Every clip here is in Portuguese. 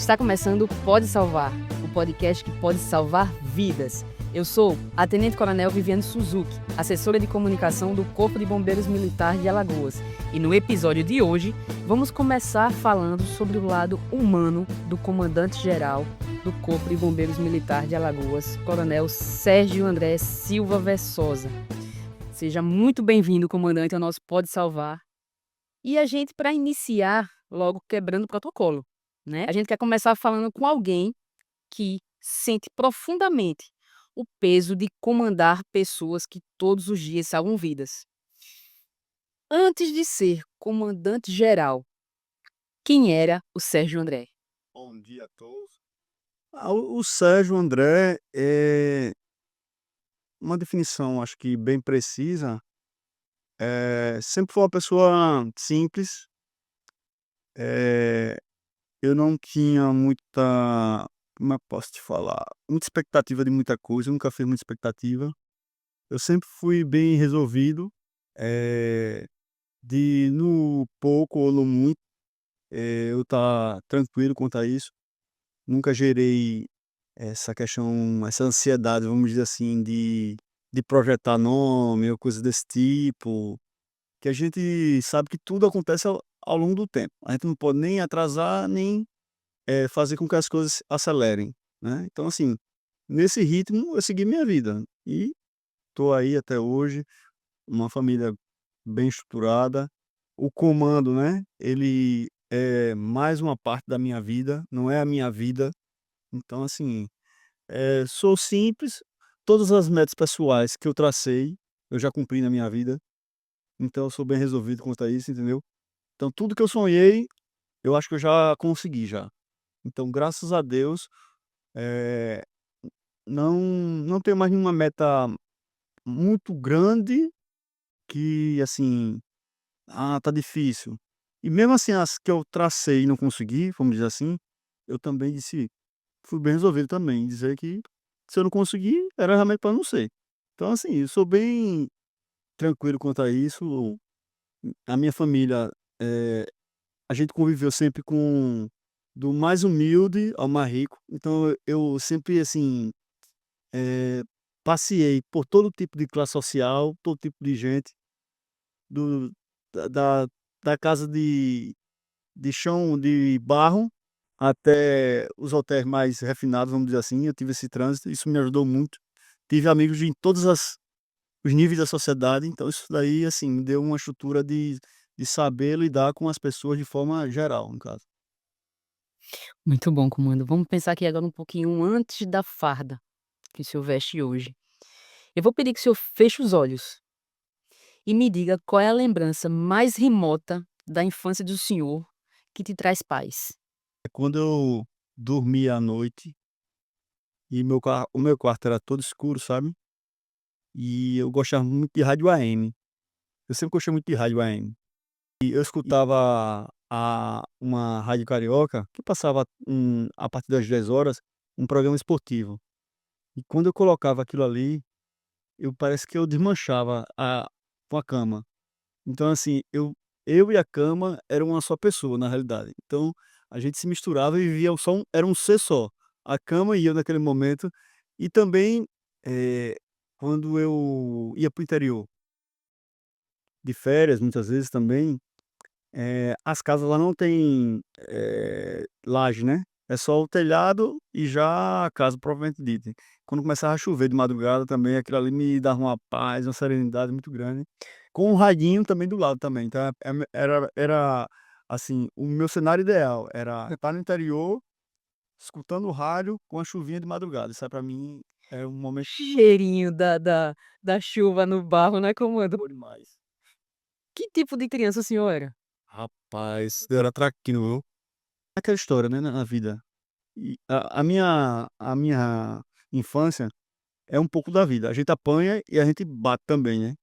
Está começando o Pode Salvar, o podcast que pode salvar vidas. Eu sou a Tenente Coronel Viviane Suzuki, assessora de comunicação do Corpo de Bombeiros Militar de Alagoas. E no episódio de hoje, vamos começar falando sobre o lado humano do comandante-geral do Corpo de Bombeiros Militar de Alagoas, Coronel Sérgio André Silva Versosa. Seja muito bem-vindo, comandante, ao nosso Pode Salvar. E a gente, para iniciar, logo quebrando o protocolo, né? A gente quer começar falando com alguém que sente profundamente o peso de comandar pessoas que todos os dias salvam vidas. Antes de ser comandante-geral, quem era o Sérgio André? Bom dia a todos. O Sérgio André é uma definição, acho que bem precisa. Sempre foi uma pessoa simples. eh, eu não tinha muita, como eu posso te falar, muita expectativa de muita coisa, eu nunca fiz muita expectativa. Eu sempre fui bem resolvido, eh, de no pouco ou no muito, eu estar tranquilo quanto a isso. Nunca gerei essa questão, essa ansiedade, vamos dizer assim, de projetar nome ou coisa desse tipo, que a gente sabe que tudo acontece ao longo do tempo. A gente não pode nem atrasar, nem, fazer com que as coisas acelerem, né. Então, assim, nesse ritmo eu segui minha vida e estou aí até hoje, uma família bem estruturada. O comando, né, ele é mais uma parte da minha vida, não é a minha vida. Então, assim, sou simples, todas as metas pessoais que eu tracei, eu já cumpri na minha vida, então eu sou bem resolvido quanto a isso, entendeu. Então tudo que eu sonhei, eu acho que eu já consegui já. Então graças a Deus, eh, não tenho mais nenhuma meta muito grande que, assim, "Ah, tá difícil". E mesmo assim as que eu tracei e não consegui, vamos dizer assim, eu também disse fui bem resolvido também, em dizer que se eu não conseguir, era realmente para não ser. Então, assim, eu sou bem tranquilo quanto a isso. A minha família, eh, a gente conviveu sempre com do mais humilde ao mais rico, então eu sempre, assim, eh, passeei por todo tipo de classe social, todo tipo de gente, do da da da casa de chão de barro até os hotéis mais refinados, vamos dizer assim. Eu tive esse trânsito, isso me ajudou muito. Tive amigos em todas as os níveis da sociedade, então isso daí, assim, me deu uma estrutura de saber lidar com as pessoas de forma geral, no caso. Muito bom, comando. Vamos pensar aqui agora um pouquinho antes da farda que o senhor veste hoje. Eu vou pedir que o senhor feche os olhos e me diga qual é a lembrança mais remota da infância do senhor que te traz paz. É quando eu dormia à noite e o meu quarto era todo escuro, sabe, e eu gostava muito de rádio AM. Eu sempre gostei muito de rádio AM. E eu escutava uma rádio carioca que passava, a partir das 10 horas, um programa esportivo. E quando eu colocava aquilo ali, eu parece que eu desmanchava com a cama. Então, assim, eu e a cama eram uma só pessoa, na realidade. Então, a gente se misturava e vivia só era um ser só. A cama e eu naquele momento. E também, eh, quando eu ia para o interior de férias, muitas vezes também, as casas lá não tem, laje, né, é só o telhado e já a casa propriamente dita. Quando começava a chover de madrugada também, aquilo ali me dava uma paz, uma serenidade muito grande, com um radinho também do lado também. Então, era, assim, o meu cenário ideal era estar no interior, escutando o rádio com a chuvinha de madrugada. Isso aí pra mim é um momento Cheirinho da chuva no barro, né, comando? bom demais. Que tipo de criança o senhor era? Rapaz, eu era traquino, viu. Aquela história, né, na vida. E a minha infância é um pouco da vida. A gente apanha e a gente bate também, né.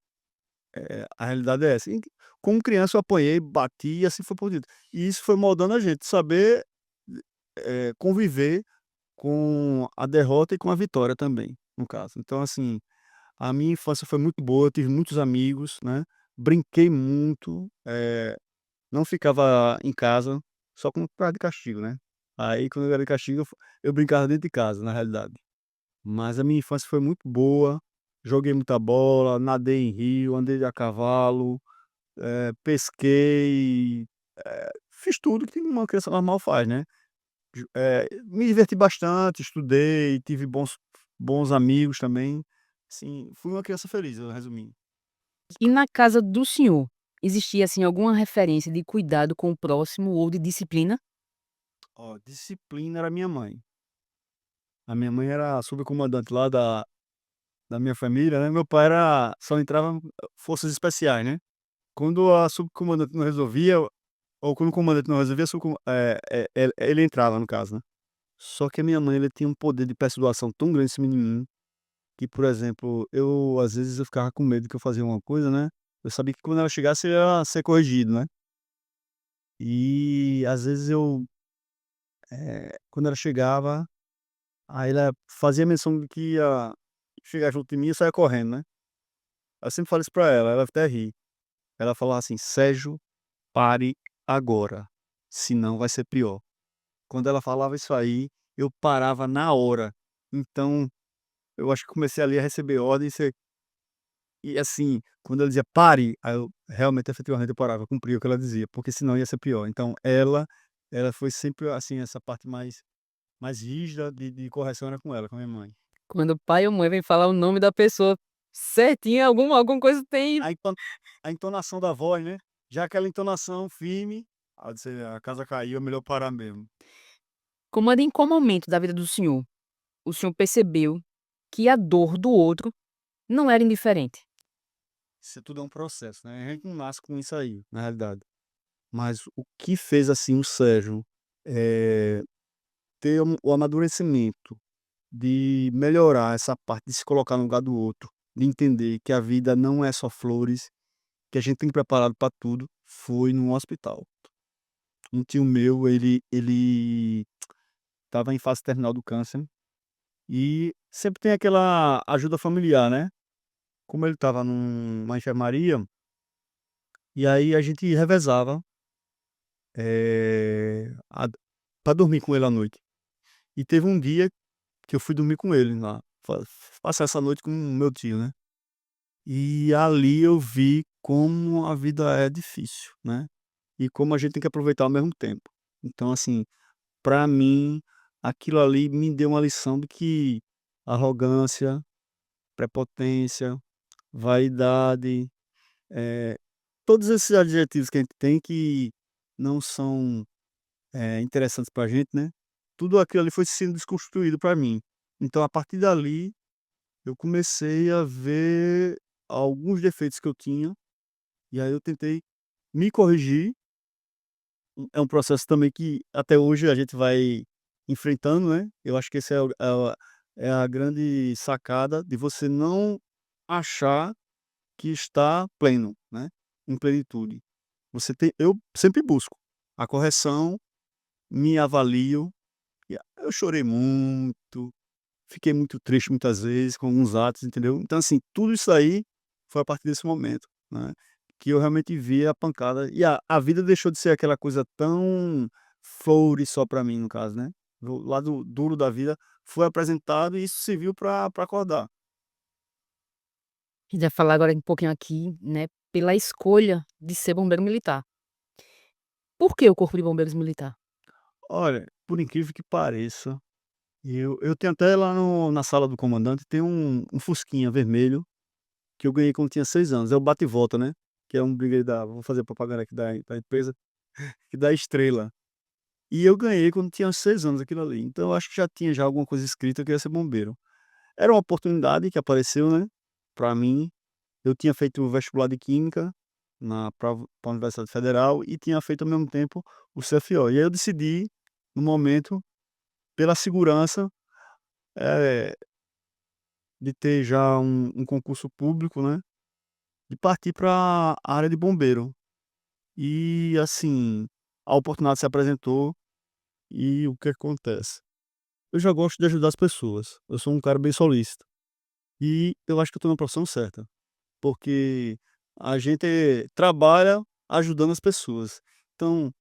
A realidade é essa. E como criança eu apanhei, bati e assim foi por diante. E isso foi moldando a gente, saber, conviver com a derrota e com a vitória também, no caso. Então, assim, a minha infância foi muito boa, eu tive muitos amigos, né, brinquei muito, não ficava em casa só com por causa de castigo, né. Aí quando eu era de castigo eu brincava dentro de casa, na realidade. Mas a minha infância foi muito boa, joguei muita bola, nadei em rio, andei a cavalo, pesquei, fiz tudo que uma criança normal faz, né. Me diverti bastante, estudei, tive bons amigos também, assim, fui uma criança feliz, eu resumindo. E na casa do senhor, existia, assim, alguma referência de cuidado com o próximo ou de disciplina? Ó, disciplina era minha mãe. A minha mãe era a subcomandante lá da minha família, né, meu pai era só entrava forças especiais, né. Quando a subcomandante não resolvia, ou quando o comandante não resolvia, ele entrava no caso, né. Só que a minha mãe, ela tinha um poder de persuasão tão grande em cima de mim, que, por exemplo, às vezes eu ficava com medo que eu fazia uma coisa, né, eu sabia que quando ela chegasse eu ia ser corrigido, né. E às vezes quando ela chegava, aí ela fazia menção de que ia chegar junto de mim e eu saía correndo, né. Eu sempre falo isso pra ela, ela até ri. Ela falava assim: "Sérgio, pare agora, senão vai ser pior". Quando ela falava isso aí, eu parava na hora. Então, eu acho que comecei ali a receber ordens e assim, quando ela dizia: "Pare", aí eu realmente, efetivamente eu parava, eu cumpria o que ela dizia, porque senão ia ser pior. Então ela foi sempre, assim, essa parte mais rígida de correção era com ela, com a minha mãe. Quando o pai ou mãe vem falar o nome da pessoa certinho, alguma coisa tem. A enton a entonação da voz, né, já aquela entonação firme, aí eu disse: "A casa caiu, é melhor parar mesmo". Comanda, em qual momento da vida do senhor, o senhor percebeu que a dor do outro não era indiferente? Isso tudo é um processo, né, a gente não nasce com isso aí, na realidade. Mas o que fez, assim, o Sérgio, eh, ter o amadurecimento de melhorar essa parte de se colocar no lugar do outro, de entender que a vida não é só flores, que a gente tem que ir preparado para tudo, foi no hospital. Um tio meu, ele estava em fase terminal do câncer, e sempre tem aquela ajuda familiar, né. Como ele estava numa enfermaria, e aí a gente revezava, a pra dormir com ele à noite. E teve um dia que eu fui dormir com ele lá, passar essa noite com o meu tio, né. E ali eu vi como a vida é difícil, né, e como a gente tem que aproveitar ao mesmo tempo. Então, assim, pra mim, aquilo ali me deu uma lição de que arrogância, prepotência, vaidade, eh, todos esses adjetivos que a gente tem que não são, interessantes pra gente, né, tudo aquilo ali foi sendo desconstruído pra mim. Então, a partir dali eu comecei a ver alguns defeitos que eu tinha, e aí eu tentei me corrigir. É um processo também que até hoje a gente vai enfrentando, né. Eu acho que esse é a grande sacada de você não achar que está pleno, né, em plenitude. Eu sempre busco a correção, me avalio, eu chorei muito. Fiquei muito triste muitas vezes com alguns atos, entendeu. Então, assim, tudo isso aí foi a partir desse momento, né, que eu realmente vi a pancada e a vida deixou de ser aquela coisa tão flores só pra mim, no caso, né. O lado duro da vida foi apresentado e isso serviu pra acordar. A gente vai falar agora um pouquinho aqui, né, pela escolha de ser bombeiro militar. Por que o Corpo de Bombeiros Militar? Olha, por incrível que pareça, eu tenho até lá no na sala do comandante tem um fusquinha vermelho que eu ganhei quando tinha 6 anos, é o bate e volta, né, que é um brigade da vou fazer propaganda aqui da empresa, que dá estrela. E eu ganhei quando tinha uns 6 anos aquilo ali, então eu acho que já tinha já alguma coisa escrita que eu ia ser bombeiro. Era uma oportunidade que apareceu, né, pra mim, eu tinha feito o vestibular de química pra Universidade Federal e tinha feito ao mesmo tempo o CFO. E aí eu decidi, no momento, pela segurança, eh, de ter já um concurso público, né, de partir pra área de bombeiro. E assim, a oportunidade se apresentou e o que acontece? Eu já gosto de ajudar as pessoas, eu sou um cara bem solícito. E eu acho que eu estou na profissão certa, porque a gente trabalha ajudando as pessoas. Então,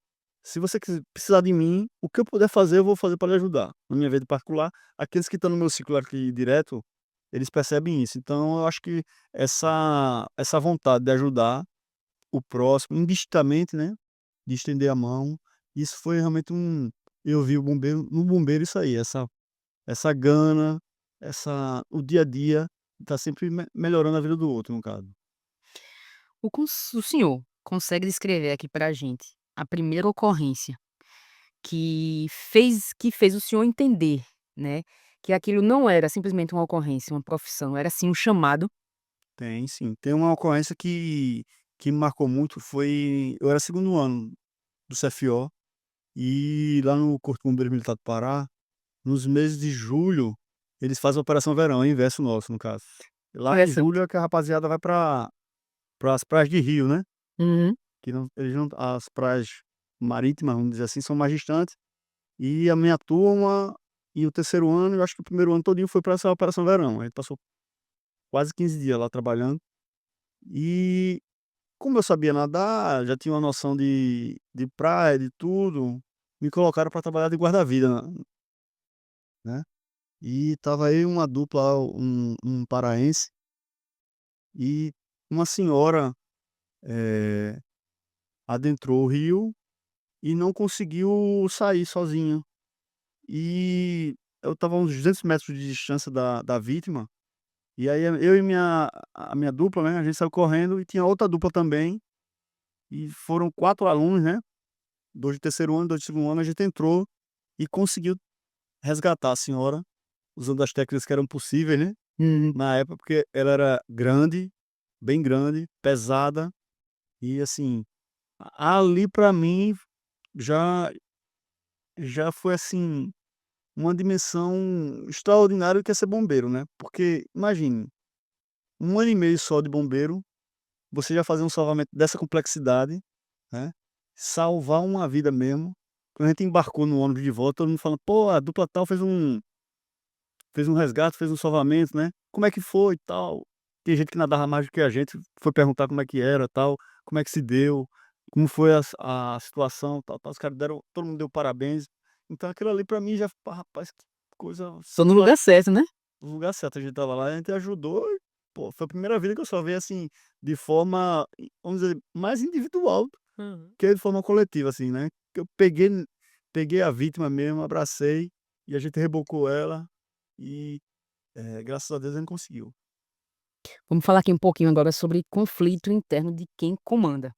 Se você precisar de mim, o que eu puder fazer, eu vou fazer para lhe ajudar. Na minha vida particular, aqueles que estão no meu ciclo aqui direto, eles percebem isso. Então eu acho que essa vontade de ajudar o próximo, indistintamente, né, de estender a mão, isso foi realmente eu vi no bombeiro isso aí, essa gana, o dia a dia, tá sempre melhorando a vida do outro, no caso. O senhor consegue descrever aqui pra gente a primeira ocorrência que fez o senhor entender, né, que aquilo não era simplesmente uma ocorrência, uma profissão, era sim um chamado? Tem sim. Tem uma ocorrência que me marcou muito, eu era segundo ano do CFO, e lá no Corpo de Bombeiros Militar do Pará, nos meses de julho, eles fazem a Operação Verão, é o inverso nosso, no caso. Lá em Interessante. julho é que a rapaziada vai para as praias de rio, né, Uhum. que não eles não as praias marítimas, vamos dizer assim, são mais distantes, e a minha turma e o terceiro ano, eu acho que o primeiro ano todinho foi para essa Operação Verão, a gente passou quase 15 dias lá trabalhando, e como eu sabia nadar, já tinha uma noção de praia, de tudo, me colocaram para trabalhar de guarda-vida, né. E estava eu e uma dupla lá, um paraense e uma senhora, eh, adentrou o rio e não conseguiu sair sozinha. E eu estava a uns 200 metros de distância da vítima, e aí eu e a minha dupla, né, a gente saiu correndo e tinha outra dupla também, e foram 4 alunos, né, 2 de terceiro ano, 2 de segundo ano, a gente entrou e conseguiu resgatar a senhora, usando as técnicas que eram possíveis, né, Uhum. na época, porque ela era grande, bem grande, pesada e, assim, ali pra mim já já foi, assim, uma dimensão extraordinária do que é ser bombeiro, né, porque imagine, 1 ano e meio só de bombeiro, você já fazer um salvamento dessa complexidade, né, salvar uma vida mesmo. Quando a gente embarcou no ônibus de volta, todo mundo falando: "Pô, a dupla tal fez um resgate, fez um salvamento, né, como é que foi e tal?". Tem gente que nadava mais do que a gente, foi perguntar como é que era, tal, como é que se deu, como foi a situação, tal, tal, os caras deram todo mundo deu parabéns. Então aquilo ali pra mim já, rapaz, que coisa Tô no lugar certo, né? no lugar certo, a gente estava lá, a gente ajudou e, pô, foi a primeira vida que eu salvei, assim, de forma, vamos dizer, mais individual Uhum. que de forma coletiva, assim, né, que eu peguei a vítima mesmo, abracei e a gente rebocou ela e, graças a Deus a gente conseguiu. Vamos falar aqui um pouquinho agora sobre conflito interno de quem comanda.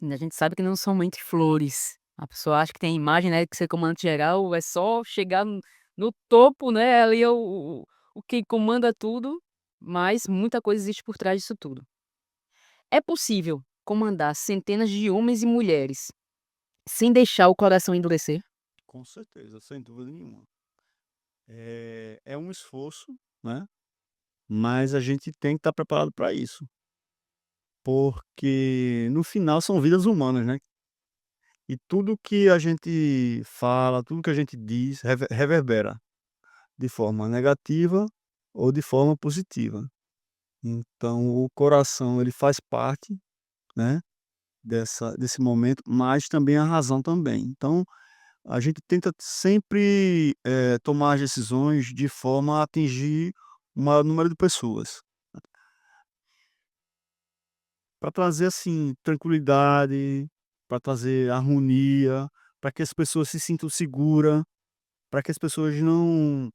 A gente sabe que não são somente flores. A pessoa acha que tem a imagem, né, que ser comandante geral é só chegar no topo, né, ali é o quem comanda tudo, mas muita coisa existe por trás disso tudo. É possível comandar centenas de homens e mulheres sem deixar o coração endurecer? Com certeza, sem dúvida nenhuma. É um esforço, né, mas a gente tem que estar preparado para isso, porque no final são vidas humanas, né, e tudo que a gente fala, tudo que a gente diz reverbera, de forma negativa ou de forma positiva. Então o coração ele faz parte, né, desse momento, mas também a razão também. Então a gente tenta sempre, tomar as decisões de forma a atingir o maior número de pessoas, para trazer, assim, tranquilidade, para trazer harmonia, para que as pessoas se sintam segura, para que as pessoas não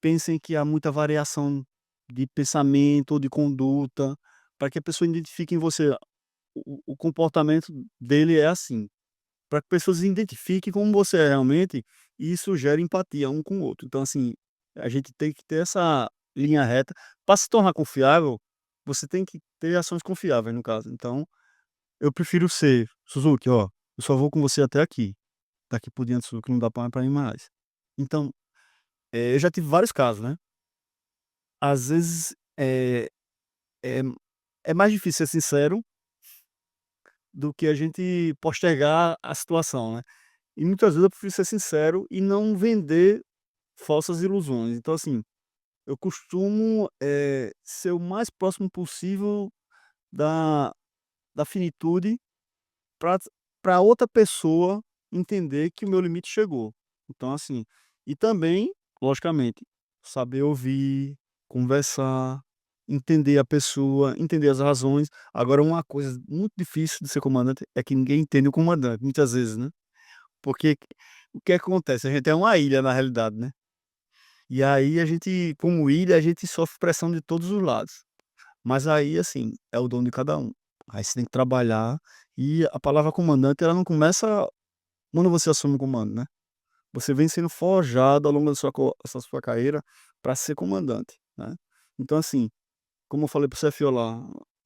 pensem que há muita variação de pensamento ou de conduta, para que a pessoa identifique em você o comportamento dele é assim. Para que pessoas identifiquem como você é realmente, e isso gera empatia um com o outro. Então, assim, a gente tem que ter essa linha reta. Para se tornar confiável, você tem que ter ações confiáveis, no caso. Então, eu prefiro ser: "Suzuki, ó, eu só vou com você até aqui. Daqui por diante, Suzuki, não dá pra ir mais". Então, eu já tive vários casos, né. Às vezes, é é mais difícil ser sincero do que a gente postergar a situação, né. E muitas vezes eu prefiro ser sincero e não vender falsas ilusões. Então, assim, eu costumo, ser o mais próximo possível da finitude para outra pessoa entender que o meu limite chegou. Então, assim, e também, logicamente, saber ouvir, conversar, entender a pessoa, entender as razões. Agora, uma coisa muito difícil de ser comandante é que ninguém entende o comandante, muitas vezes, né? Porque o que acontece? A gente é uma ilha, na realidade, né? E aí a gente, como ilha, a gente sofre pressão de todos os lados. Mas aí, assim, é o dono de cada um. Aí você tem que trabalhar e a palavra comandante, ela não começa quando você assume o comando, né. Você vem sendo forjado ao longo da essa sua carreira para ser comandante, né. Então, assim, como eu falei para o CFO lá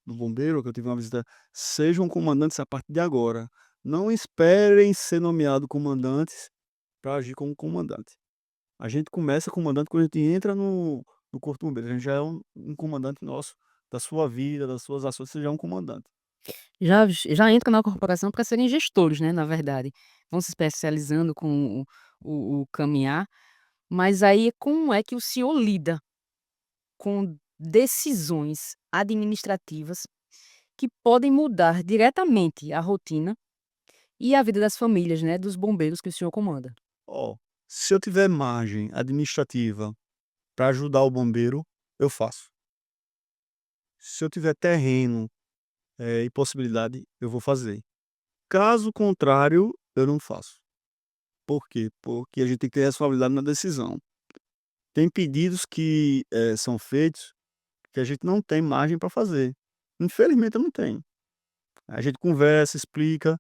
do bombeiro, que eu tive uma visita, sejam comandantes a partir de agora. Não esperem ser nomeado comandantes para agir como comandante. A gente começa comandante quando a gente entra no corpo de bombeiro, a gente já é um comandante nosso, da sua vida, das suas ações, você já é um comandante. Já entra na corporação para serem gestores, né, na verdade. Vão se especializando com o caminhar, mas aí como é que o senhor lida com decisões administrativas que podem mudar diretamente a rotina e a vida das famílias, né, dos bombeiros que o senhor comanda? Ó, se eu tiver margem administrativa para ajudar o bombeiro, eu faço. Se eu tiver terreno, e possibilidade, eu vou fazer. Caso contrário, eu não faço. Por quê? Porque a gente tem que ter responsabilidade na decisão. Tem pedidos que, são feitos que a gente não tem margem para fazer. Infelizmente eu não tenho. A gente conversa, explica,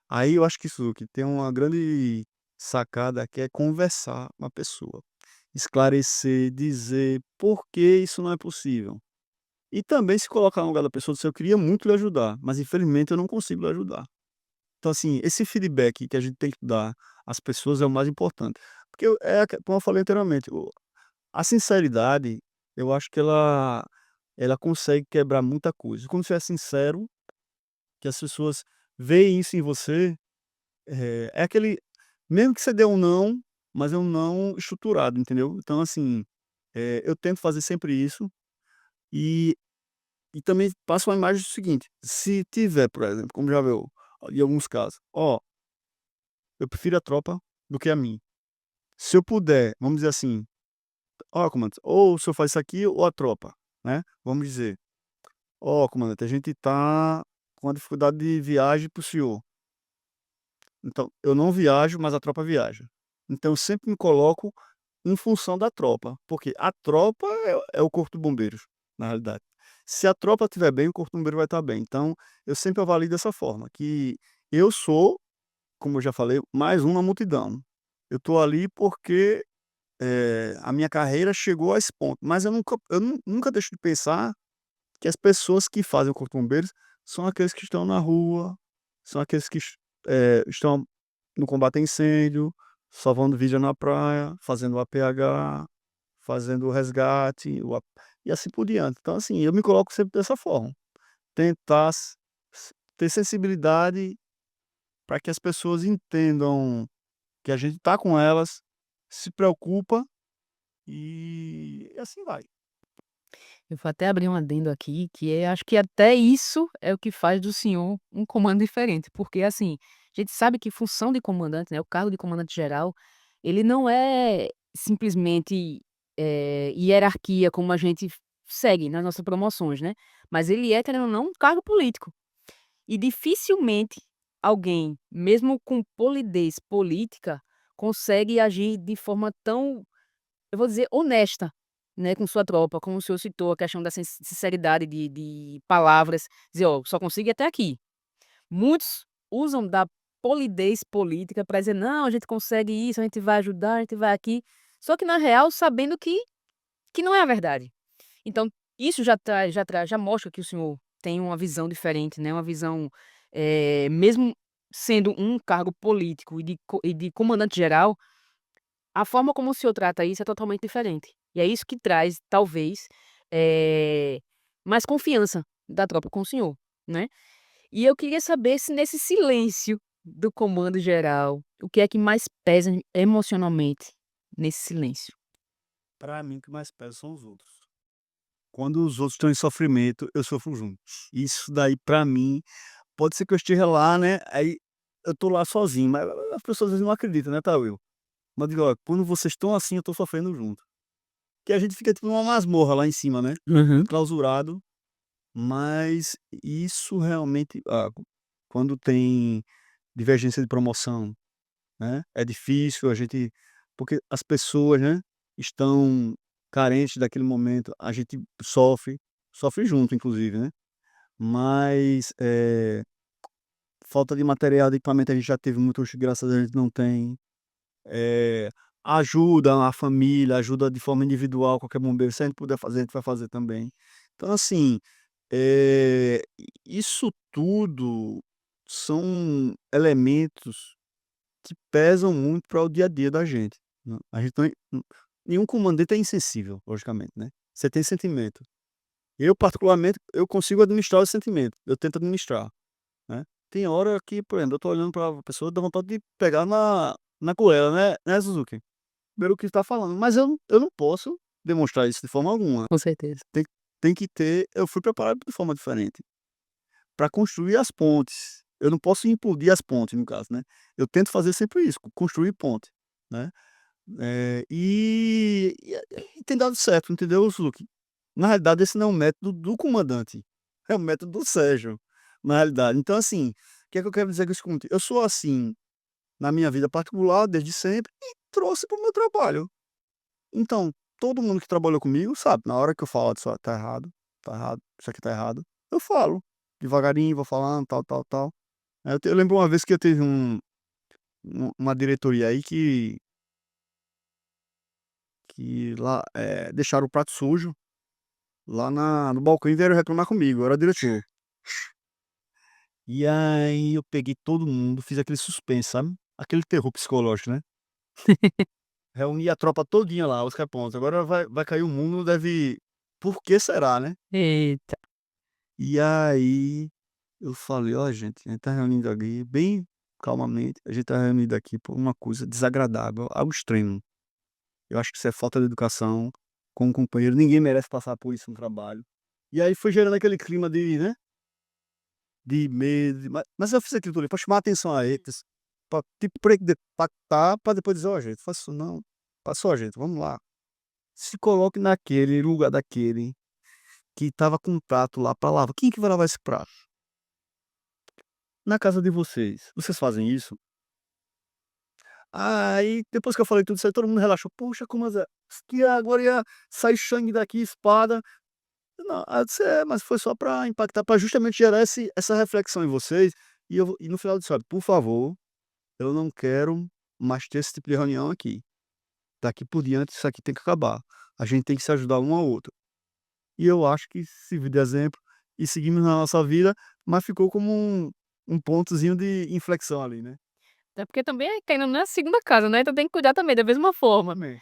aí eu acho que isso que tem uma grande sacada que é conversar com a pessoa, esclarecer, dizer por que isso não é possível. E também se colocar no lugar da pessoa, se eu queria muito lhe ajudar, mas infelizmente eu não consigo lhe ajudar. Então, assim, esse feedback que a gente tem que dar às pessoas é o mais importante. Porque como eu falei anteriormente, a sinceridade, eu acho que ela consegue quebrar muita coisa. Quando você é sincero, que as pessoas veem isso em você, é aquele mesmo que você dê um não, mas é um não estruturado, entendeu. Então, assim, eu tento fazer sempre isso e também passo uma imagem do seguinte: se tiver, por exemplo, como já viu em alguns casos: "Ó, eu prefiro a tropa do que a mim. Se eu puder", vamos dizer assim: "Ó, comandante, ou o senhor faz isso aqui ou a tropa", né, vamos dizer: "Ó, comandante, a gente tá com uma dificuldade de viagem para o senhor, então eu não viajo, mas a tropa viaja". Então eu sempre me coloco em função da tropa, porque a tropa é o corpo de bombeiros, na realidade. Se a tropa estiver bem, o corpo de bombeiro vai estar bem. Então eu sempre avalio dessa forma, que eu sou, como eu já falei, mais um na multidão. Eu estou ali porque, a minha carreira chegou a esse ponto, mas eu nunca deixo de pensar que as pessoas que fazem o corpo de bombeiros são aqueles que estão na rua, são aqueles que estão no combate a incêndio, salvando vida na praia, fazendo o APH, fazendo o resgate, e assim por diante. Então, assim, eu me coloco sempre dessa forma, tentar ter sensibilidade para que as pessoas entendam que a gente está com elas, se preocupa e assim vai. Eu vou até abrir um adendo aqui, que acho que até isso é o que faz do senhor um comando diferente, porque, assim, a gente sabe que função de comandante, né, o cargo de comandante geral, ele não é simplesmente, hierarquia como a gente segue nas nossas promoções, né, mas ele é, querendo ou não, um cargo político. E dificilmente alguém, mesmo com polidez política, consegue agir de forma tão, eu vou dizer, honesta, né, com sua tropa, como o senhor citou, a questão da sinceridade de palavras, dizer: "Ó, só consigo ir até aqui". Muitos usam da polidez política para dizer: "Não, a gente consegue isso, a gente vai ajudar, a gente vai aqui", só que na real sabendo que não é a verdade. Então, isso já mostra que o senhor tem uma visão diferente, né, uma visão, mesmo sendo um cargo político e de comandante geral, a forma como o senhor trata isso é totalmente diferente. E é isso que traz, talvez, eh, mais confiança da tropa com o senhor, né. E eu queria saber se nesse silêncio do comando geral, o que é que mais pesa emocionalmente nesse silêncio? Para mim, o que mais pesa são os outros. Quando os outros estão em sofrimento, eu sofro junto. Isso daí para mim, pode ser que eu esteja lá, né, aí eu tô lá sozinho, mas as pessoas às vezes não acreditam, né, Tauil? Mas eu digo: "Olha, quando vocês estão assim, eu tô sofrendo junto". Que a gente fica tipo numa masmorra lá em cima, né, Uhum. enclausurado, mas isso realmente quando tem divergência de promoção, né, é difícil a gente porque as pessoas, né, estão carentes daquele momento, a gente sofre junto inclusive, né, mas, falta de material, de equipamento a gente já teve muito, hoje graças a Deus a gente não tem. Eh, Ajuda a família, ajuda de forma individual, qualquer bombeiro, se a gente puder fazer, a gente vai fazer também. Então assim, isso tudo são elementos que pesam muito para o dia a dia da gente, né. A gente nenhum comandante é insensível, logicamente, né. Você tem sentimento. Eu particularmente, eu consigo administrar o sentimento, eu tento administrar, né. Tem hora que, por exemplo, eu tô olhando pra pessoa, dá vontade de pegar na goela, né, Suzuki? Pelo que está falando, mas eu não posso demonstrar isso de forma alguma. Com certeza. Tem tem que ter eu fui preparado de forma diferente, para construir as pontes. Eu não posso implodir as pontes, no caso, né. Eu tento fazer sempre isso, construir ponte, né. E tem dado certo, entendeu, Suzuki? Na realidade esse não é um método do comandante, é o método do Sérgio, na realidade. Então assim, o que é que eu quero dizer com isso contigo? Eu sou assim, na minha vida particular, desde sempre, e trouxe para o meu trabalho. Então, todo mundo que trabalhou comigo sabe, na hora que eu falo: "Isso tá errado, isso aqui tá errado", eu falo, devagarinho, vou falando, tal, tal, tal. Eu lembro uma vez que eu teve uma diretoria aí que lá, deixaram o prato sujo lá no balcão e vieram reclamar comigo, eu era diretor. E aí eu peguei todo mundo, fiz aquele suspense, sabe, aquele terror psicológico, né. Reuni a tropa todinha lá, os pontos. Agora vai cair o mundo, deve por que será, né? Eita. E aí eu falei: "Ó gente, a gente tá reunido aqui bem calmamente, a gente tá reunido aqui por uma coisa desagradável, algo extremo. Eu acho que isso é falta de educação com o companheiro, ninguém merece passar por isso no trabalho". E aí foi gerando aquele clima de, né, de medo, mas eu fiz aquilo tudo pra chamar a atenção a eles, pra tipo pra de pactar, pra depois dizer: "Ó gente, faça isso não, passou gente, vamos lá". Se coloque naquele lugar daquele que estava com um prato lá pra lavar, quem que vai lavar esse prato? Na casa de vocês fazem isso? Aí, depois que eu falei tudo isso aí, todo mundo relaxou. "Poxa, como que agora ia sair sangue daqui, espada". Não, aí eu disse: "É, mas foi só pra impactar, pra justamente gerar essa reflexão em vocês". E no final eu disse: "Olha, por favor, eu não quero mais ter esse tipo de reunião aqui. Daqui por diante isso aqui tem que acabar. A gente tem que se ajudar um ao outro". E eu acho que serviu de exemplo e seguimos na nossa vida, mas ficou como um pontozinho de inflexão ali, né. Até porque também é querendo ou não é a segunda casa, né, então tem que cuidar também da mesma forma. Também.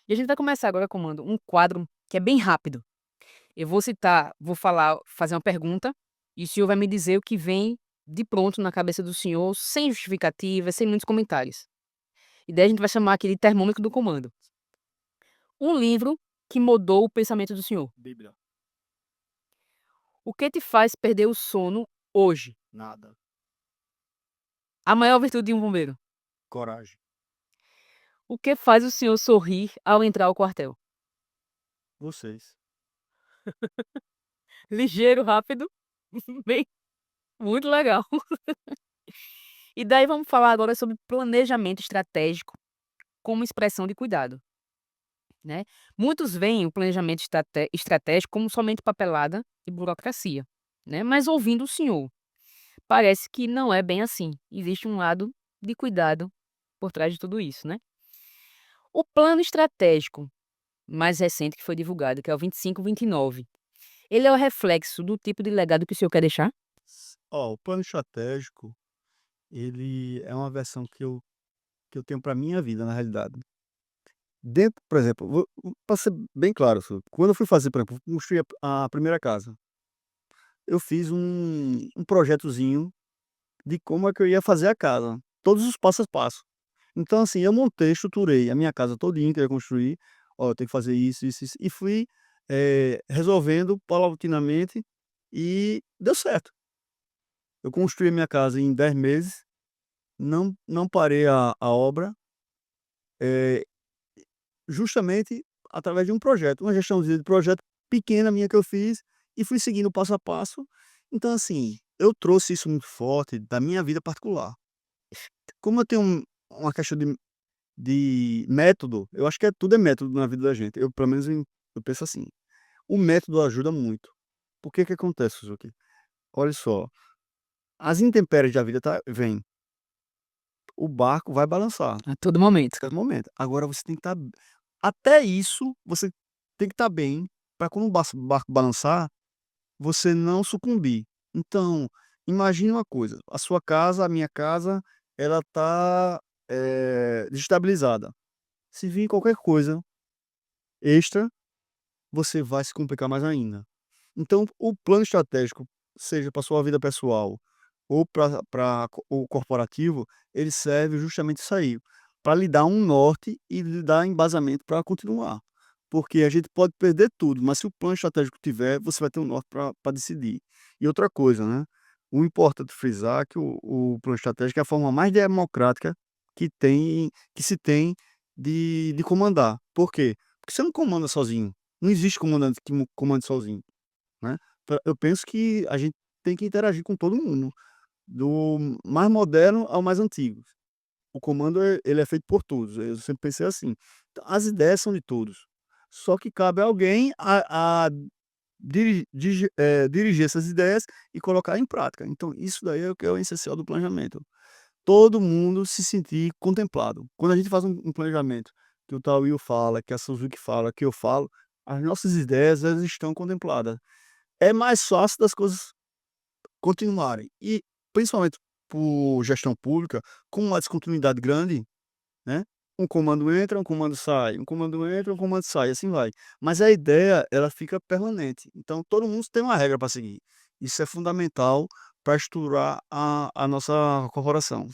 E a gente vai começar agora, comando, um quadro que é bem rápido. Eu vou falar fazer uma pergunta, e o senhor vai me dizer o que vem de pronto na cabeça do senhor, sem justificativa, sem muitos comentários. E daí a gente vai chamar aquele termômetro do comando. Um livro que mudou o pensamento do senhor. Bíblia. O que te faz perder o sono hoje? Nada. A maior virtude de um bombeiro. Coragem. O que faz o senhor sorrir ao entrar ao quartel? Vocês. Ligeiro, rápido, bem muito legal. E daí vamos falar agora sobre planejamento estratégico como expressão de cuidado, né. Muitos veem o planejamento estratégico como somente papelada e burocracia, né, mas ouvindo o senhor, parece que não é bem assim, existe um lado de cuidado por trás de tudo isso, né. O plano estratégico mais recente que foi divulgado, que é o 2529, ele é o reflexo do tipo de legado que o senhor quer deixar? Ó, o plano estratégico, ele é uma versão que eu tenho para minha vida, na realidade. Dentro, por exemplo, pra ser bem claro, quando eu fui fazer, por exemplo, construir a primeira casa, eu fiz um projetozinho de como é que eu ia fazer a casa, todos os passo a passo. Então, assim, eu montei, estruturei a minha casa todinha que eu ia construir. "Ó, eu tenho que fazer isso, isso, isso", e fui, resolvendo paulatinamente e deu certo. Eu construí a minha casa em 10 meses, não parei a obra, eh, justamente através de um projeto, uma gestãozinha de projeto pequena minha que eu fiz e fui seguindo passo a passo. Então, assim, eu trouxe isso muito forte da minha vida particular. Como eu tenho uma questão de método, eu acho que tudo é método na vida da gente. Eu, pelo menos, eu penso assim. O método ajuda muito. Por que que acontece, Suzuki? Olha só, as intempéries da vida vem, o barco vai balançar A todo momento. a todo momento. Agora você tem que estar, até isso, você tem que estar bem, para quando o barco balançar, você não sucumbir. Então, imagine uma coisa, a sua casa, a minha casa, ela tá, desestabilizada. Se vir qualquer coisa extra, você vai se complicar mais ainda. Então, o plano estratégico, seja para sua vida pessoal ou para o corporativo, ele serve justamente isso aí, para lhe dar um norte e lhe dar embasamento para continuar. Porque a gente pode perder tudo, mas se o plano estratégico tiver, você vai ter um norte para decidir. E outra coisa, né? O importante frisar que o plano estratégico é a forma mais democrática que se tem de comandar. Por quê? Porque você não comanda sozinho. Não existe comandante que comande sozinho, né. Eu penso que a gente tem que interagir com todo mundo, do mais moderno ao mais antigo. O comando ele é feito por todos, eu sempre pensei assim. Então, as ideias são de todos, só que cabe a alguém a dirigir essas ideias e colocar em prática. Então isso daí é o que é o essencial do planejamento. Todo mundo se sentir contemplado. Quando a gente faz um planejamento, que o Tauil fala, que a Suzuki fala, que eu falo, as nossas ideias elas estão contempladas. É mais fácil das coisas continuarem. E, principalmente por gestão pública, com uma descontinuidade grande, né, um comando entra, um comando sai, um comando entra, um comando sai, assim vai. Mas a ideia, ela fica permanente. Então todo mundo tem uma regra para seguir. Isso é fundamental para estruturar a nossa corporação.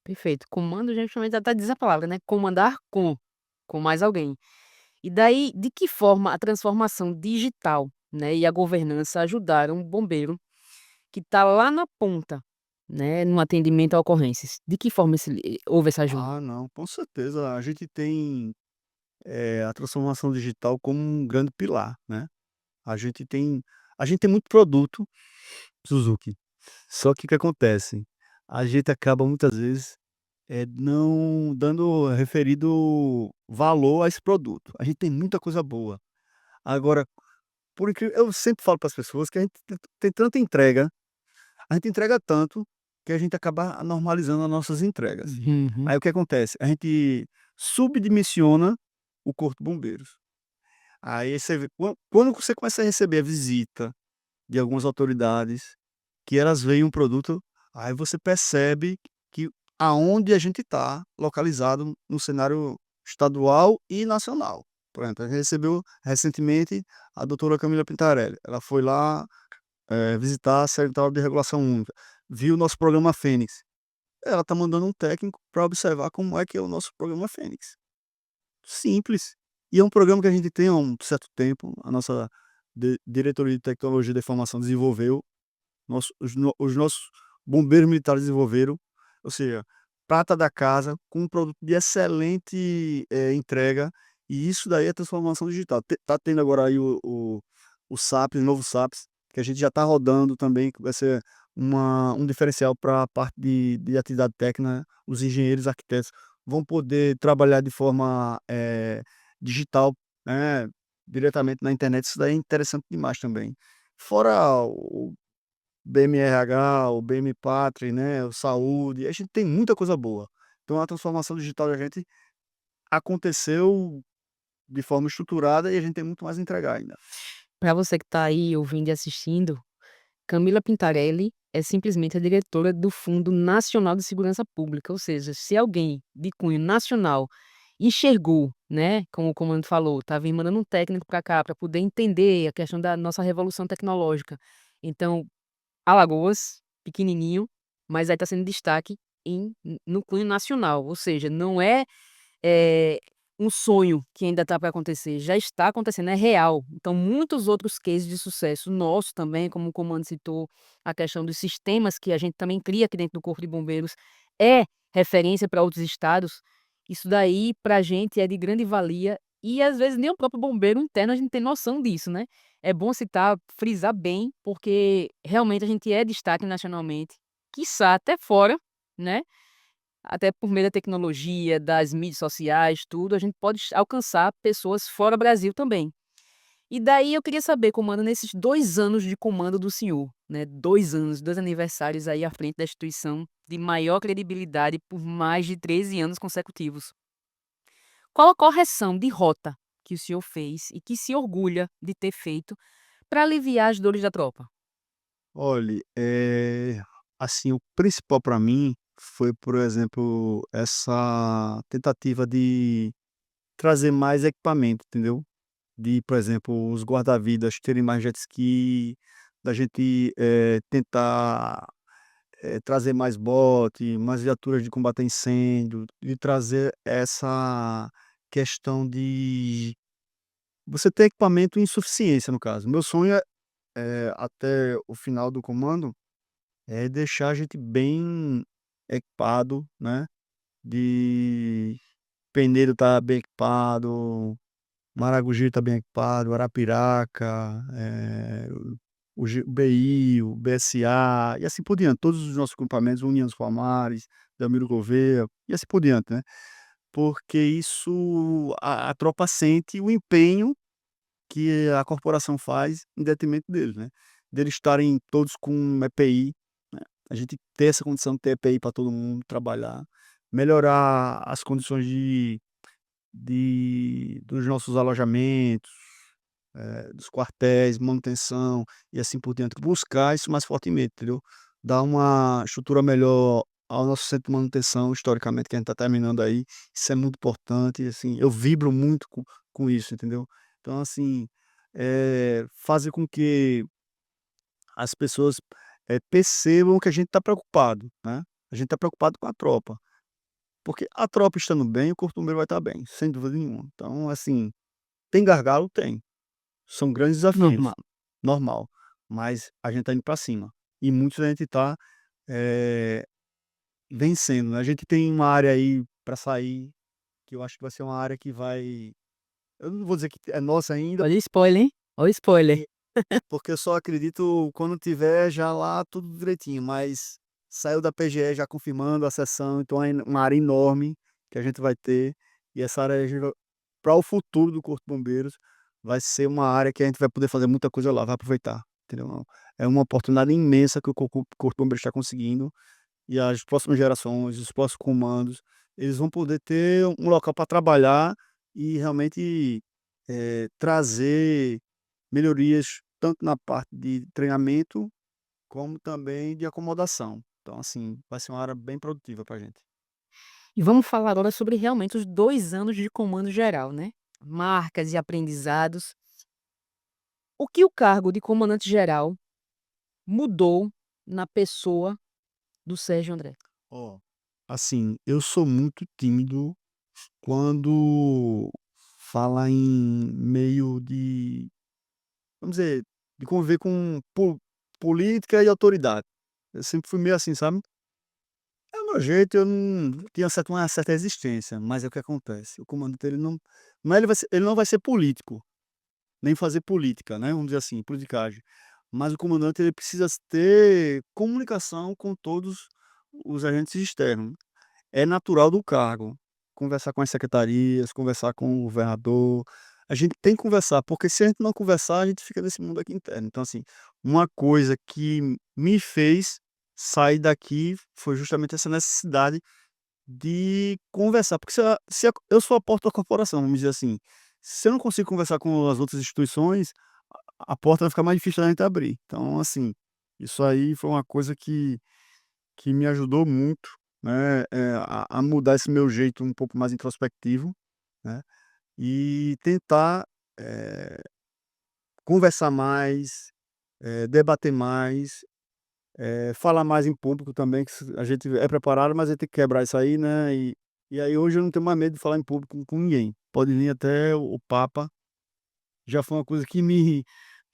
Perfeito. Comando justamente até diz a palavra, né, comandar com mais alguém. E daí, de que forma a transformação digital, né, e a governança ajudaram o bombeiro que está lá na ponta, né, no atendimento a ocorrências? De que forma houve essa ajuda? Ah, não, com certeza. A gente tem, a transformação digital como um grande pilar, né. A gente tem a gente tem muito produto, Suzuki, só que o que acontece, a gente acaba muitas vezes, não dando referido valor a esse produto. A gente tem muita coisa boa. Agora, por incrível eu sempre falo para as pessoas que a gente tem tanta entrega, a gente entrega tanto, que a gente acaba normalizando as nossas entregas. Uhum. Aí o que acontece? A gente subdimensiona o corpo de bombeiros. Aí você vê quando você começa a receber a visita de algumas autoridades, que elas veem um produto, aí você percebe que aonde a gente está localizado no cenário estadual e nacional. Por exemplo, a gente recebeu recentemente a doutora Camila Pintarelli. Ela foi lá, visitar a Central de Regulação Única, viu o nosso programa Fênix. Ela está mandando um técnico para observar como é que é o nosso programa Fênix. Simples. E é um programa que a gente tem há um certo tempo, a nossa diretoria de tecnologia da informação desenvolveu, os nossos bombeiros militares desenvolveram, ou seja, prata da casa com um produto de excelente, entrega, e isso daí é transformação digital. Tá tendo agora aí o SAPS, o novo SAPS, que a gente já está rodando também, que vai ser um diferencial para a parte de atividade técnica, os engenheiros, arquitetos vão poder trabalhar de forma, digital, né, diretamente na internet, isso daí é interessante demais também. Fora o BMRH, o BMPATRI, né, o Saúde, a gente tem muita coisa boa. Então a transformação digital da gente aconteceu de forma estruturada e a gente tem muito mais a entregar ainda. Para você que está aí ouvindo e assistindo, Camila Pintarelli é simplesmente a diretora do Fundo Nacional de Segurança Pública, ou seja, se alguém de cunho nacional enxergou, né, como o comando falou, estava mandando um técnico para cá para poder entender a questão da nossa revolução tecnológica. Então, Alagoas, pequenininho, mas aí está sendo destaque no cunho nacional, ou seja, não é um sonho que ainda está para acontecer, já está acontecendo, é real. Então muitos outros cases de sucesso nosso também, como o comando citou, a questão dos sistemas que a gente também cria aqui dentro do Corpo de Bombeiros, é referência para outros estados, isso daí para a gente é de grande valia e às vezes nem o próprio bombeiro interno a gente tem noção disso, né. É bom citar, frisar bem, porque realmente a gente é destaque nacionalmente, quiçá até fora, né, até por meio da tecnologia, das mídias sociais, tudo, a gente pode alcançar pessoas fora Brasil também. E daí eu queria saber, comando, nesses 2 anos de comando do senhor, né, 2 anos, 2 aniversários aí à frente da instituição de maior credibilidade por mais de 13 anos consecutivos. Qual a correção de rota que o senhor fez e que se orgulha de ter feito para aliviar as dores da tropa? Olhe, assim, o principal para mim foi, por exemplo, essa tentativa de trazer mais equipamento, entendeu? De, por exemplo, os guarda-vidas terem mais jet ski, da gente, tentar, trazer mais bote, mais viaturas de combate a incêndio, de trazer essa questão de você ter equipamento em suficiência, no caso. Meu sonho até o final do comando, é deixar a gente bem equipado, né, de Penedo tá bem equipado, Maragogi tá bem equipado, Arapiraca, o BI, o BSA e assim por diante, todos os nossos equipamentos, União dos Palmares, Delmiro Gouveia e assim por diante, né. Porque isso a tropa sente o empenho que a corporação faz em detrimento deles, né. Deles estarem todos com EPI, né, a gente ter essa condição de ter EPI para todo mundo trabalhar, melhorar as condições dos nossos alojamentos, dos quartéis, manutenção e assim por diante, buscar isso mais fortemente, entendeu. Dar uma estrutura melhor ao nosso centro de manutenção, historicamente, que a gente está terminando aí, isso é muito importante, assim, eu vibro muito com isso, entendeu. Então assim, fazer com que as pessoas, percebam que a gente está preocupado, né, a gente está preocupado com a tropa, porque a tropa estando bem, o corpo de bombeiro vai estar bem, sem dúvida nenhuma. Então assim, tem gargalo? Tem. São grandes desafios, Normal. normal, mas a gente tá indo pra cima, e muitos a gente tá, eh, vencendo, né. A gente tem uma área aí pra sair, que eu acho que vai ser uma área que vai eu não vou dizer que é nossa ainda, Olha o spoiler, hein, olha o spoiler. porque porque eu só acredito quando tiver já lá tudo direitinho, mas saiu da PGE já confirmando a seção, então é uma área enorme que a gente vai ter, e essa área a gente vai para o futuro do Corpo de Bombeiros, vai ser uma área que a gente vai poder fazer muita coisa lá, vai aproveitar, entendeu. É uma oportunidade imensa que o Corpo de Bombeiros está conseguindo, e as próximas gerações, os próximos comandos, eles vão poder ter um local para trabalhar e realmente, trazer melhorias tanto na parte de treinamento, como também de acomodação. Então, assim, vai ser uma área bem produtiva para a gente. E vamos falar agora sobre realmente os 2 anos de comando geral, né, marcas e aprendizados. O que o cargo de comandante geral mudou na pessoa do Sérgio André? Ó, assim, eu sou muito tímido quando fala em meio de, vamos dizer, de conviver com política e autoridade. Eu sempre fui meio assim, sabe. É o meu jeito, eu não tinha uma certa resistência, mas é o que acontece, o comandante ele não vai ser político, nem fazer política, né, vamos dizer assim, politicagem. Mas o comandante ele precisa ter comunicação com todos os agentes externos. É natural do cargo, conversar com as secretarias, conversar com o governador, a gente tem que conversar, porque se a gente não conversar, a gente fica nesse mundo aqui interno. Então assim, uma coisa que me fez sair daqui foi justamente essa necessidade de conversar, porque se a eu sou a porta da corporação, vamos dizer assim, se eu não consigo conversar com as outras instituições, a porta vai ficar mais difícil da gente abrir. Então assim, isso aí foi uma coisa que me ajudou muito, né, a mudar esse meu jeito um pouco mais introspectivo, né, e tentar, eh, conversar mais, debater mais, falar mais em público também, que a gente é preparado, mas a gente tem que quebrar isso aí, né, e aí hoje eu não tenho mais medo de falar em público com ninguém. Pode vir até o papa, já foi uma coisa que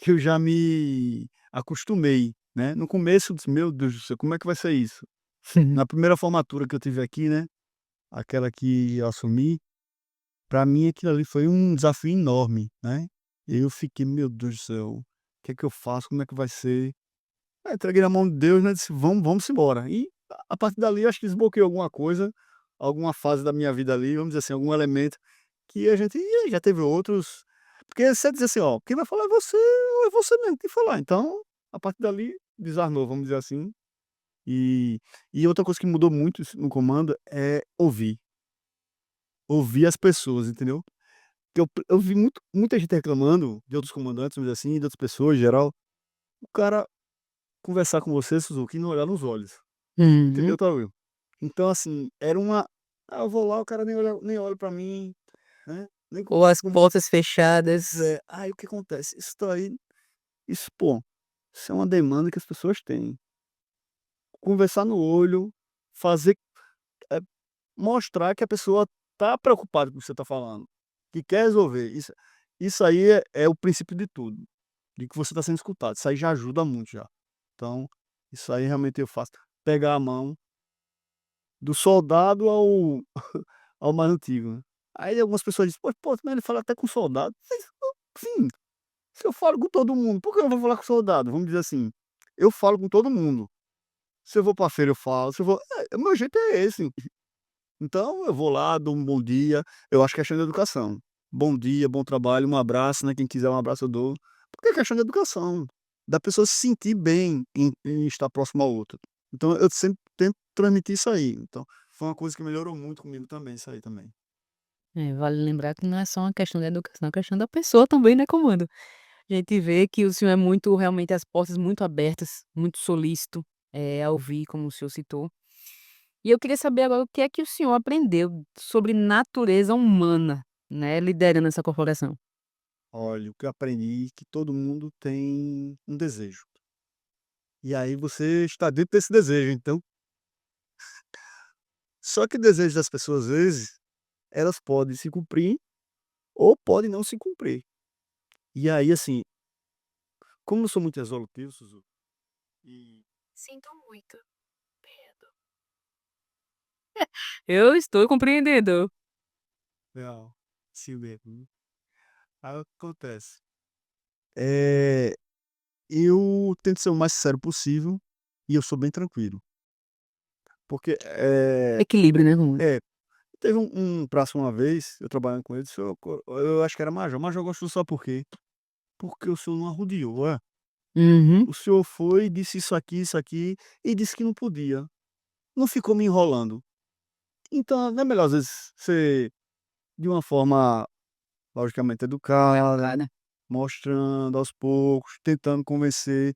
eu já me acostumei, né. No começo eu disse: "Meu Deus do céu, como é que vai ser isso?". Na primeira formatura que eu tive aqui, né, aquela que eu assumi, pra mim aquilo ali foi um desafio enorme, né. E eu fiquei: "Meu Deus do céu, o que é que eu faço? Como é que vai ser?". Aí entreguei na mão de Deus, né, disse: vamos embora". E a partir dali acho que desbloqueou alguma coisa, alguma fase da minha vida ali, vamos dizer assim, algum elemento que a gente já teve outros, porque você diz assim: "Ó, quem vai falar é você, ou é você mesmo que tem que falar". Então, a partir dali desarmou, vamos dizer assim. E outra coisa que mudou muito isso no comando é ouvir as pessoas, entendeu? Que eu vi muita gente reclamando de outros comandantes, vamos dizer assim, de outras pessoas em geral, o cara conversar com você, Suzuki, e não olhar nos olhos, Uhum. entendeu, Tauil? Então, assim, era uma eu vou lá, o cara nem olha pra mim, né, nem Ou conversa as comigo. portas fechadas. Aí o que acontece? Isso daí, isso, pô, isso é uma demanda que as pessoas têm. Conversar no olho, fazer, eh, mostrar que a pessoa tá preocupada com o que você tá falando, que quer resolver. Isso aí é o princípio de tudo, de que você está sendo escutado. Isso aí já ajuda muito já. Então, isso aí realmente eu faço. Pegar a mão do soldado ao mais antigo, né. Aí algumas pessoas dizem: "Pô, mas ele fala até com soldado". Mas, sim, se eu falo com todo mundo, por que eu não vou falar com soldado? Vamos dizer assim, eu falo com todo mundo. Se eu vou pra feira eu falo, se eu vou o meu jeito é esse. Então eu vou lá, dou um bom dia, eu acho que é questão de educação. Bom dia, bom trabalho, um abraço, né, quem quiser um abraço eu dou, porque é questão de educação, da pessoa se sentir bem em estar próximo ao outro. Então eu sempre tento transmitir isso aí, então foi uma coisa que melhorou muito comigo também, isso aí também. É, vale lembrar que não é só uma questão da educação, é uma questão da pessoa também, né, comando. A gente vê que o senhor é muito realmente as portas muito abertas, muito solícito, a ouvir, como o senhor citou. E eu queria saber agora o que é que o senhor aprendeu sobre natureza humana, né, liderando essa corporação? Olha, o que eu aprendi é que todo mundo tem um desejo, e aí você está dentro desse desejo, então só que o desejo das pessoas às vezes, elas podem se cumprir ou podem não se cumprir. E aí, assim, como eu sou muito resolutivo, Suzu, e Sinto muito, Pedro. Eu estou compreendendo. real, assim mesmo. Aí o que acontece? Eh, eu tento ser o mais sincero possível e eu sou bem tranquilo, porque, Equilíbrio, né, comando? é, teve um praça uma vez, eu trabalhando com ele, eu acho que era major, major gostou só por quê? Porque o senhor não arrodeou, é. Uhum. O senhor foi, disse isso aqui, e disse que não podia. Não ficou me enrolando. Então, não é melhor às vezes ser de uma forma logicamente educada, Educada. mostrando aos poucos, tentando convencer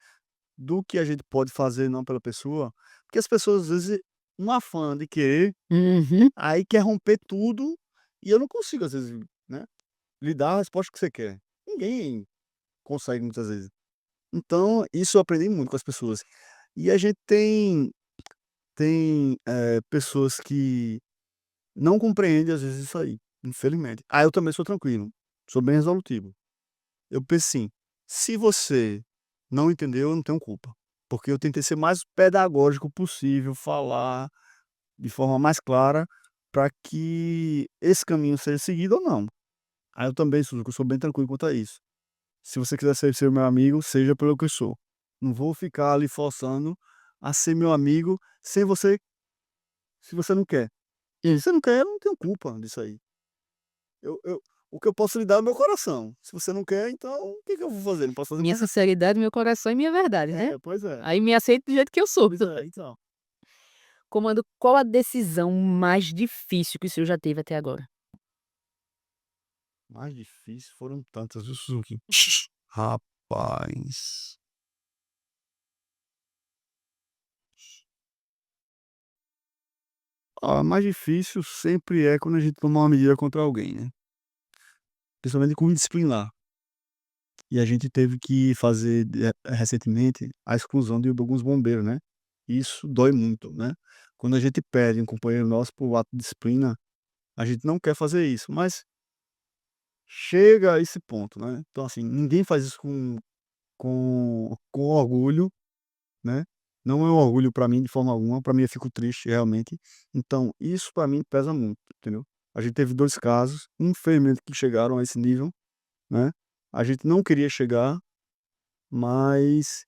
do que a gente pode fazer não pela pessoa, porque as pessoas às vezes, um afã de querer, Uhum. aí quer romper tudo, e eu não consigo às vezes, né, lhe dar a resposta que você quer. Ninguém consegue muitas vezes. Então, isso eu aprendi muito com as pessoas. E a gente tem, pessoas que não compreendem às vezes isso aí, infelizmente. Eu também sou tranquilo, sou bem resolutivo. Eu penso assim: se você não entendeu, eu não tenho culpa, porque eu tentei ser mais pedagógico possível, falar de forma mais clara, para que esse caminho seja seguido ou não. Aí eu também sou bem tranquilo quanto a isso. Se você quiser ser meu amigo, seja pelo que eu sou. Não vou ficar ali forçando a ser meu amigo sem você, se você não quer. Se você não quer, eu não tenho culpa disso aí. O que eu posso lhe dar é o meu coração. Se você não quer, então o que que eu vou fazer? Não posso fazer Minha muito. sinceridade, meu coração e minha verdade, né. Pois é. Aí me aceito do jeito que eu sou. Pois é, então. Comando, qual a decisão mais difícil que o senhor já teve até agora? Mais difícil foram tantas, viu, Suzuki? Rapaz. A mais difícil sempre é quando a gente toma uma medida contra alguém, né? Principalmente com disciplinar. E a gente teve que fazer recentemente a exclusão de alguns bombeiros, né? Isso dói muito, né? Quando a gente pede um companheiro nosso por ato de disciplina, a gente não quer fazer isso, mas chega a esse ponto, né? Então, assim, ninguém faz isso com orgulho, né? Não é um orgulho para mim de forma alguma, para mim eu fico triste realmente. Então isso para mim pesa muito, entendeu. A gente teve 2 casos, infelizmente, que chegaram a esse nível, né. A gente não queria chegar, mas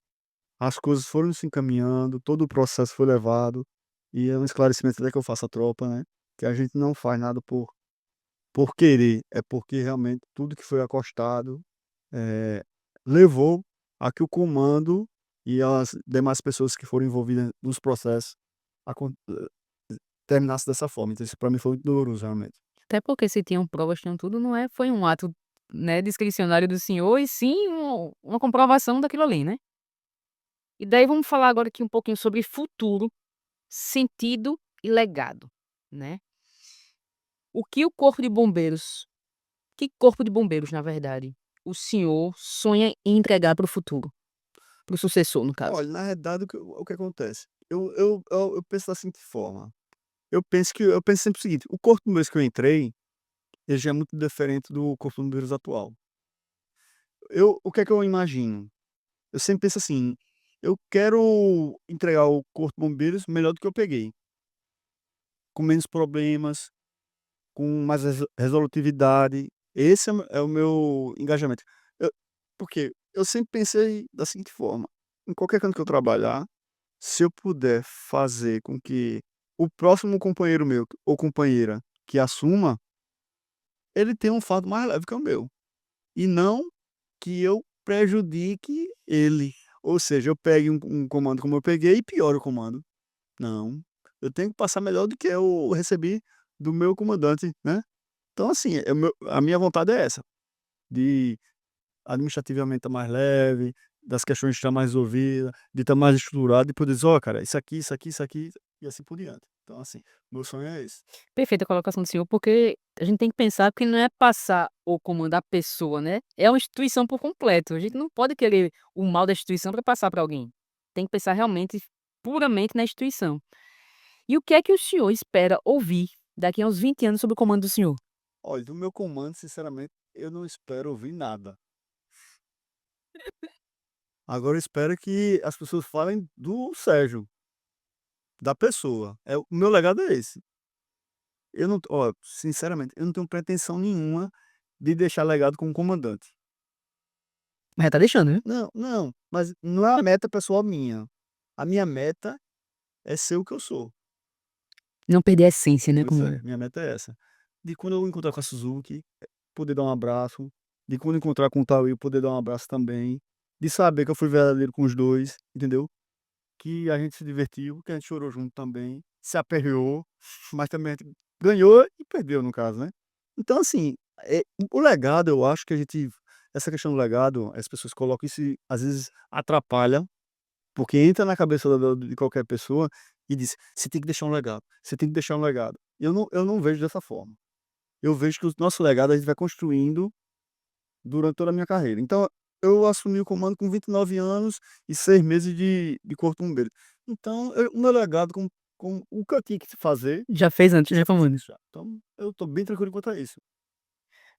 as coisas foram se encaminhando, todo o processo foi levado, e é um esclarecimento até que eu faço à tropa, né, que a gente não faz nada por querer, é porque realmente tudo que foi acostado, eh, levou a que o comando e as demais pessoas que foram envolvidas nos processos acon terminasse dessa forma, então isso pra mim foi muito doloroso realmente. Até porque se tinham provas, tinham tudo, não é foi um ato, né, discricionário do senhor, e sim uma comprovação daquilo ali, né. E daí vamos falar agora aqui um pouquinho sobre futuro, sentido e legado, né. O que o corpo de bombeiros que corpo de bombeiros, na verdade, o senhor sonha em entregar para o futuro? Para o sucessor, no caso. Olha, na realidade o que acontece, eu penso da seguinte forma, eu penso sempre o seguinte, o corpo de bombeiros que eu entrei, ele já é muito diferente do corpo de bombeiros atual. O que é que eu imagino? Eu sempre penso assim: "Eu quero entregar o corpo de bombeiros melhor do que eu peguei, com menos problemas, com mais resolutividade". Esse é o meu engajamento. Eu porque eu sempre pensei da seguinte forma: em qualquer canto que eu trabalhar, se eu puder fazer com que o próximo companheiro meu ou companheira que assuma, ele tenha um fardo mais leve que o meu, e não que eu prejudique ele. Ou seja, eu pegue um comando como eu peguei e piore o comando. Não, eu tenho que passar melhor do que eu recebi do meu comandante, né. Então assim, a minha vontade é essa, de administrativamente estar mais leve, das questões estar mais resolvida, de estar mais estruturado e poder dizer: "Ó cara, isso aqui, isso aqui, isso aqui", e assim por diante. Então assim, meu sonho é esse. Perfeita a colocação do senhor, porque a gente tem que pensar que não é passar ou comandar a pessoa, né, é uma instituição por completo. A gente não pode querer o mal da instituição para passar para alguém. Tem que pensar realmente, puramente na instituição. E o que é que o senhor espera ouvir daqui a uns 20 anos sobre o comando do senhor? Olha, do meu comando, sinceramente, eu não espero ouvir nada. Agora eu espero que as pessoas falem do Sérgio, da pessoa. O meu legado é esse. Eu não Ó, sinceramente, eu não tenho pretensão nenhuma de deixar legado como comandante. Mas já tá deixando, viu? Não, não, mas não é a meta pessoal minha. A minha meta é ser o que eu sou. Não perder a essência, né, Pois como é, minha meta é essa. De quando eu encontrar com a Suzuki, poder dar um abraço, de quando encontrar com o Tauí, poder dar um abraço também, de saber que eu fui verdadeiro com os 2, entendeu? Que a gente se divertiu, que a gente chorou junto também, se aperreou, mas também a gente ganhou e perdeu no caso, né. Então assim, o legado eu acho que a gente essa questão do legado, as pessoas colocam isso e às vezes atrapalha, porque entra na cabeça de qualquer pessoa e diz: "Você tem que deixar um legado, você tem que deixar um legado". Eu não vejo dessa forma. Eu vejo que o nosso legado a gente vai construindo durante toda a minha carreira. Então, eu assumi o comando com 29 anos e 6 meses de corpo de bombeiro. Então, o meu legado com o que eu tinha que fazer, já fez antes, já já fiz falando. isso já. Então, eu estou bem tranquilo quanto a isso.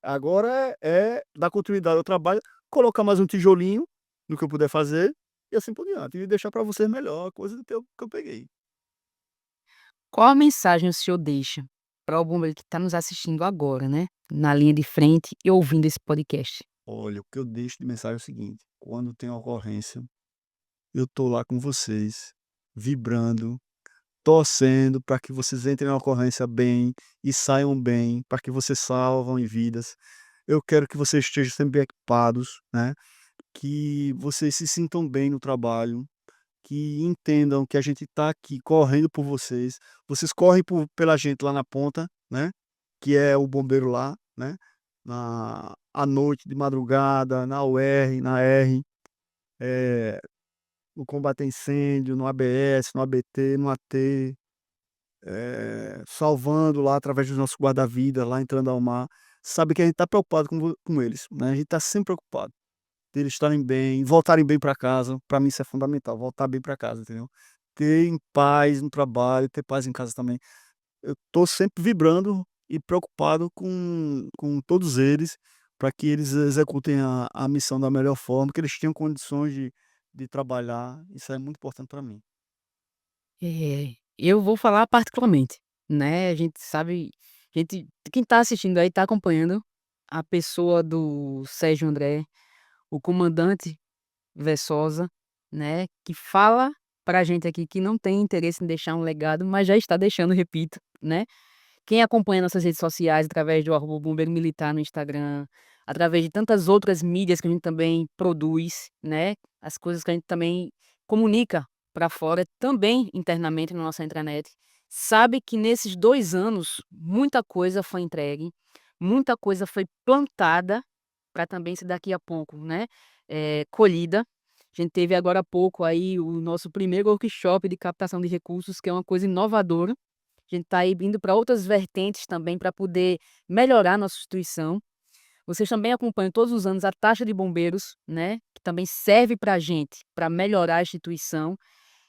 Agora é dar continuidade ao trabalho, colocar mais um tijolinho no que eu puder fazer e assim por diante, e deixar para vocês melhor a coisa do que eu peguei. Qual a mensagem o senhor deixa para o bombeiro que está nos assistindo agora, né, na linha de frente e ouvindo esse podcast? Olha, o que eu deixo de mensagem é o seguinte: quando tem ocorrência, eu tô lá com vocês, vibrando, torcendo para que vocês entrem na ocorrência bem e saiam bem, para que vocês salvam vidas. Eu quero que vocês estejam sempre bem equipados, né, que vocês se sintam bem no trabalho, que entendam que a gente está aqui correndo por vocês. Vocês correm pela gente lá na ponta, né, que é o bombeiro lá, né, à noite, de madrugada, na UR, na R, eh, no combate a incêndio, no ABS, no ABT, no AT. Salvando lá através dos nossos guarda-vida, lá entrando ao mar, sabe que a gente está preocupado com eles, né, a gente está sempre preocupado, deles estarem bem, voltarem bem para casa, para mim isso é fundamental, voltar bem para casa, entendeu. Ter em paz no trabalho, ter paz em casa também. Eu estou sempre vibrando e preocupado com todos eles, para que eles executem a missão da melhor forma, que eles tenham condições de trabalhar, isso é muito importante para mim. Eu vou falar particularmente, né, a gente sabe, quem tá assistindo aí tá acompanhando a pessoa do Sérgio André, o comandante Versosa, né, que fala pra gente aqui que não tem interesse em deixar um legado, mas já está deixando, repito, né. Quem acompanha nossas redes sociais através do @bombeiro militar no Instagram, através de tantas outras mídias que a gente também produz, né, as coisas que a gente também comunica para fora, também internamente na nossa intranet, sabe que nesses 2 anos muita coisa foi entregue, muita coisa foi plantada para também ser daqui a pouco, né, colhida. A gente teve agora há pouco aí o nosso primeiro workshop de captação de recursos, que é uma coisa inovadora. A gente está aí indo para outras vertentes também para poder melhorar nossa instituição. Vocês também acompanham todos os anos a taxa de bombeiros, né, que também serve para a gente, para melhorar a instituição.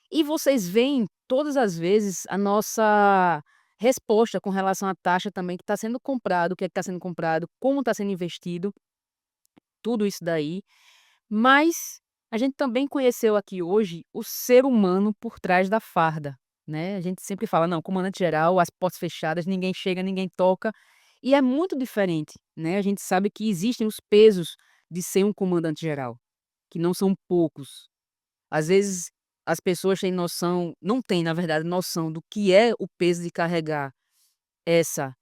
E vocês veem todas as vezes a nossa resposta com relação à taxa também que está sendo comprado, o que é que está sendo comprado, como está sendo investido, tudo isso daí. Mas a gente também conheceu aqui hoje o ser humano por trás da farda, né. A gente sempre fala: "Não, comandante geral, as portas fechadas, ninguém chega, ninguém toca", e é muito diferente, né. A gente sabe que existem os pesos de ser um comandante geral, que não são poucos. Às vezes as pessoas têm noção não têm, na verdade, noção do que é o peso de carregar essa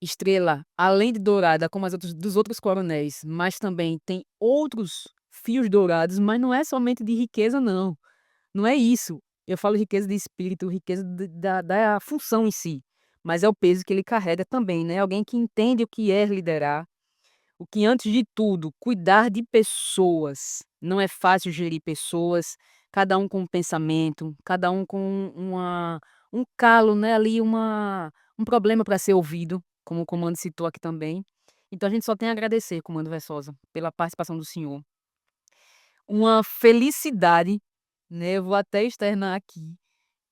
estrela, além de dourada, como as outras dos outros coronéis, mas também tem outros fios dourados, mas não é somente de riqueza não, não é isso. Eu falo riqueza de espírito, riqueza da função em si, mas é o peso que ele carrega também, né, alguém que entende o que é liderar, o que antes de tudo, cuidar de pessoas. Não é fácil gerir pessoas, cada um com um pensamento, cada um com um calo, né, ali um problema para ser ouvido, como o comando citou aqui também. Então a gente só tem a agradecer, comando Versosa, pela participação do senhor. Uma felicidade, né, eu vou até externar aqui,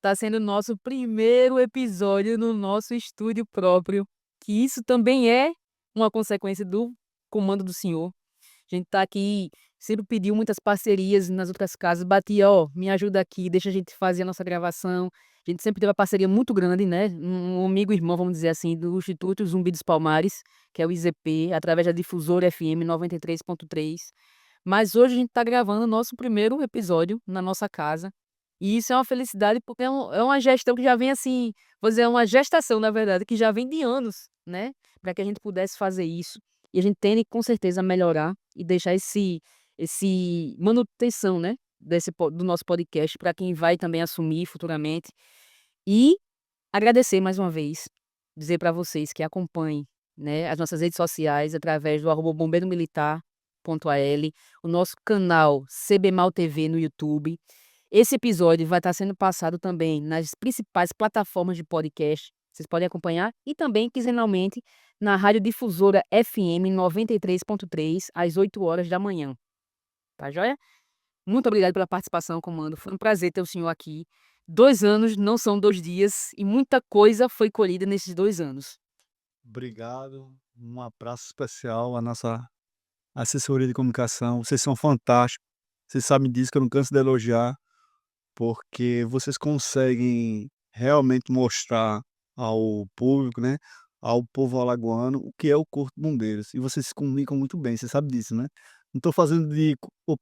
tá sendo o nosso primeiro episódio no nosso estúdio próprio, que isso também é uma consequência do comando do senhor. A gente tá aqui, sempre pediu muitas parcerias nas outras casas, batia: "Ó, me ajuda aqui, deixa a gente fazer a nossa gravação". A gente sempre teve uma parceria muito grande, né, um amigo irmão, vamos dizer assim, do Instituto Zumbi dos Palmares, que é o IZP, através da Difusora FM 93.3. Mas hoje a gente tá gravando o nosso primeiro episódio na nossa casa, e isso é uma felicidade, porque é uma gestão que já vem assim, vou dizer, é uma gestação, na verdade, que já vem de anos, né, para que a gente pudesse fazer isso. E a gente tende com certeza a melhorar e deixar esse manutenção, né, do nosso podcast para quem vai também assumir futuramente. E agradecer mais uma vez, dizer para vocês que acompanhem, né, as nossas redes sociais através do @bombeiromilitar.al, o nosso canal CBMal TV no YouTube. Esse episódio vai estar sendo passado também nas principais plataformas de podcast, vocês podem acompanhar, e também quinzenalmente na Rádio Difusora FM 93.3, às 8 horas da manhã, tá joia? Muito obrigado pela participação, comando, foi um prazer ter o senhor aqui. 2 anos não são 2 dias e muita coisa foi colhida nesses 2 anos. Obrigado, um abraço especial à nossa assessoria de comunicação, vocês são fantásticos, vocês sabem disso que eu não canso de elogiar, porque vocês conseguem realmente mostrar ao público, né, ao povo alagoano, o que é o Corpo de Bombeiros, e vocês se comunicam muito bem, você sabe disso, né. Não estou fazendo de